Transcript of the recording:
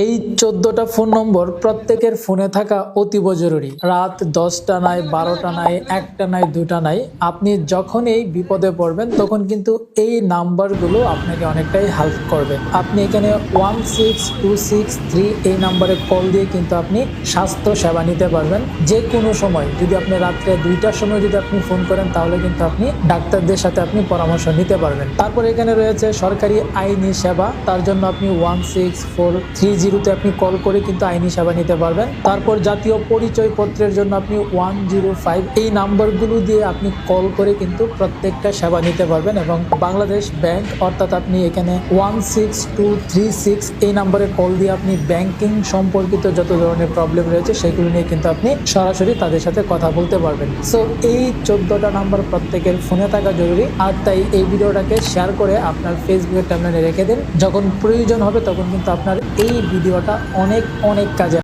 এই ১৪টা ফোন নম্বর প্রত্যেকের ফোনে থাকা অতীব জরুরি। রাত ১০টা নাই, ১২টা নাই, ১টা নাই, ২টা নাই, আপনি যখন এই বিপদে পড়বেন তখন কিন্তু এই নাম্বারগুলো আপনাকে অনেকটাই হেল্প করবে। আপনি এখানে 16263 এই নাম্বারে কল দিয়ে কিন্তু আপনি স্বাস্থ্য সেবা নিতে পারবেন। যে কোনো সময় যদি আপনি রাত্রে ২টার সময় যদি আপনি ফোন করেন তাহলে কিন্তু আপনি ডাক্তারদের সাথে আপনি পরামর্শ নিতে পারবেন। তারপর এখানে রয়েছে সরকারি আইনি সেবা, তার জন্য আপনি 16430 তে আপনি কল করে কিন্তু আইনি সেবা নিতে পারবেন। তারপর জাতীয় পরিচয় পত্রের জন্য আপনি 105 এই নাম্বারগুলো দিয়ে আপনি কল করে কিন্তু প্রত্যেকটা সেবা নিতে পারবেন। এবং বাংলাদেশ ব্যাংক অর্থাৎ আপনি এখানে 16236 এই নাম্বারে কল দিয়ে আপনি ব্যাংকিং সম্পর্কিত যত ধরনের প্রবলেম রয়েছে সেগুলো নিয়ে কিন্তু আপনি সরাসরি তাদের সাথে কথা বলতে পারবেন। সো এই 14টা নাম্বার প্রত্যেকের ফোনে থাকা জরুরি। আর তাই এই ভিডিওটাকে শেয়ার করে আপনার ফেসবুকের টাইমলাইনে রেখে দিন। যখন প্রয়োজন হবে তখন কিন্তু আপনার এই ভিডিওটা অনেক কাজে